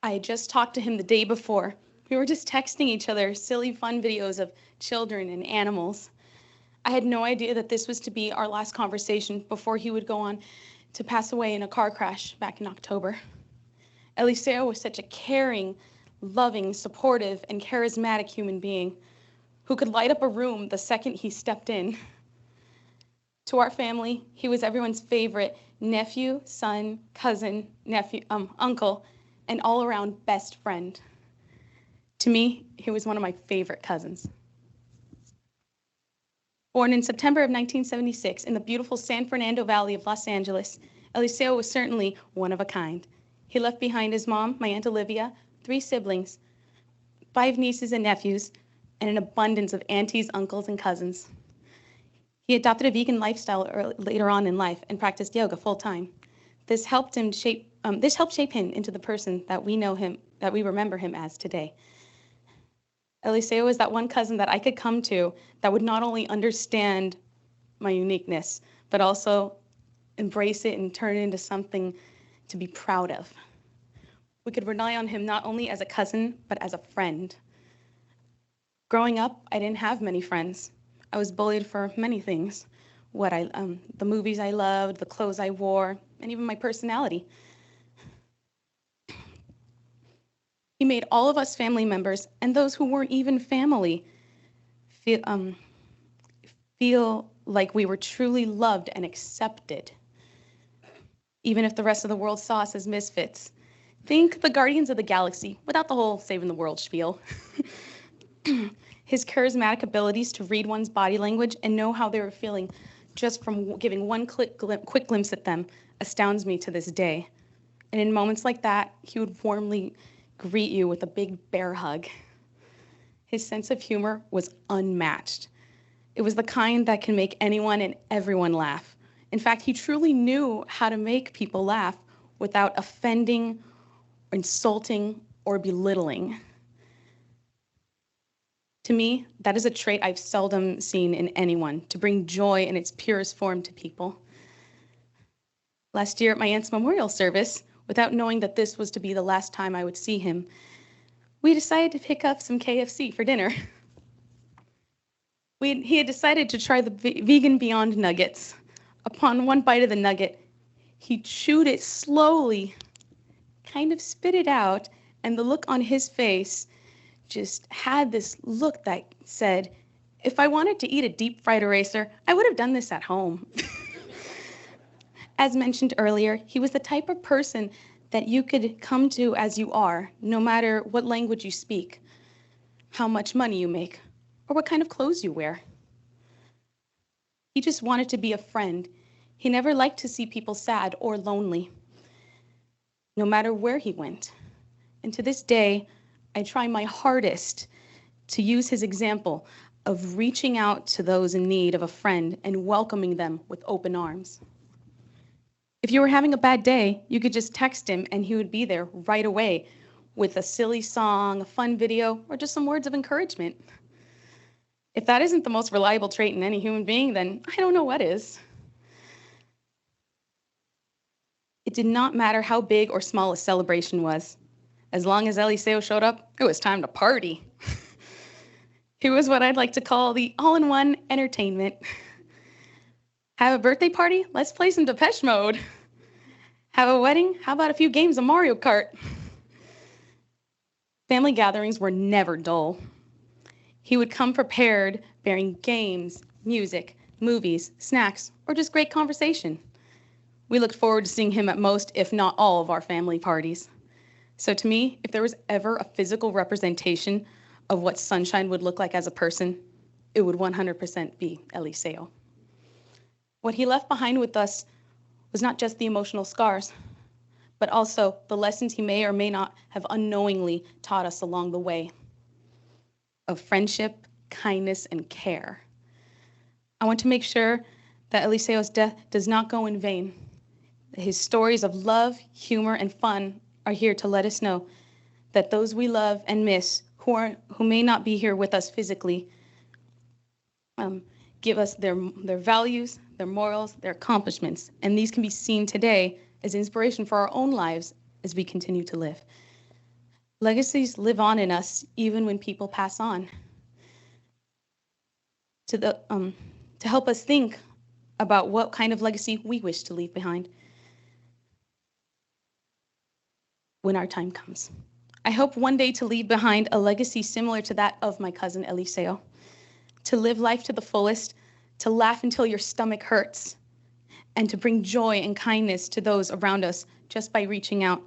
I had just talked to him the day before. We were just texting each other silly fun videos of children and animals. I had no idea that this was to be our last conversation before he would go on to pass away in a car crash back in October. Eliseo was such a caring, loving, supportive, and charismatic human being who could light up a room the second he stepped in. To our family, he was everyone's favorite nephew, son, cousin, uncle, and all-around best friend. To me, he was one of my favorite cousins. Born in September of 1976 in the beautiful San Fernando Valley of Los Angeles, Eliseo was certainly one of a kind. He left behind his mom, my Aunt Olivia, 3 siblings, 5 nieces and nephews, and an abundance of aunties, uncles, and cousins. He adopted a vegan lifestyle later on in life and practiced yoga full-time. This helped shape him into the person that we remember him as today. Eliseo was that one cousin that I could come to that would not only understand my uniqueness, but also embrace it and turn it into something to be proud of. We could rely on him not only as a cousin, but as a friend. Growing up, I didn't have many friends. I was bullied for many things. The movies I loved, the clothes I wore, and even my personality. He made all of us family members and those who weren't even family feel like we were truly loved and accepted, even if the rest of the world saw us as misfits. Think the Guardians of the Galaxy, without the whole saving the world spiel. His charismatic abilities to read one's body language and know how they were feeling just from giving one quick glimpse at them astounds me to this day. And in moments like that, he would warmly greet you with a big bear hug. His sense of humor was unmatched. It was the kind that can make anyone and everyone laugh. In fact, he truly knew how to make people laugh without offending, insulting, or belittling. To me, that is a trait I've seldom seen in anyone, to bring joy in its purest form to people. Last year at my aunt's memorial service, without knowing that this was to be the last time I would see him, we decided to pick up some KFC for dinner. He had decided to try the vegan Beyond Nuggets. Upon one bite of the nugget, he chewed it slowly, kind of spit it out, and the look on his face just had this look that said, if I wanted to eat a deep fried eraser, I would have done this at home. As mentioned earlier, he was the type of person that you could come to as you are, no matter what language you speak, how much money you make, or what kind of clothes you wear. He just wanted to be a friend. He never liked to see people sad or lonely, no matter where he went. And to this day, I try my hardest to use his example of reaching out to those in need of a friend and welcoming them with open arms. If you were having a bad day, you could just text him and he would be there right away with a silly song, a fun video, or just some words of encouragement. If that isn't the most reliable trait in any human being, then I don't know what is. It did not matter how big or small a celebration was. As long as Eliseo showed up, it was time to party. He was what I'd like to call the all-in-one entertainment. Have a birthday party? Let's play some Depeche Mode. Have a wedding? How about a few games of Mario Kart? Family gatherings were never dull. He would come prepared, bearing games, music, movies, snacks, or just great conversation. We looked forward to seeing him at most, if not all, of our family parties. So to me, if there was ever a physical representation of what Sunshine would look like as a person, it would 100% be Eliseo. What he left behind with us was not just the emotional scars, but also the lessons he may or may not have unknowingly taught us along the way of friendship, kindness, and care. I want to make sure that Eliseo's death does not go in vain. His stories of love, humor, and fun are here to let us know that those we love and miss, who may not be here with us physically, give us their values, their morals, their accomplishments, and these can be seen today as inspiration for our own lives as we continue to live. Legacies live on in us even when people pass on. To help us think about what kind of legacy we wish to leave behind when our time comes. I hope one day to leave behind a legacy similar to that of my cousin Eliseo, to live life to the fullest, to laugh until your stomach hurts, and to bring joy and kindness to those around us just by reaching out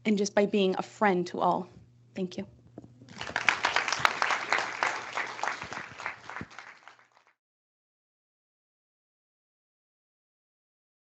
and just by being a friend to all. Thank you.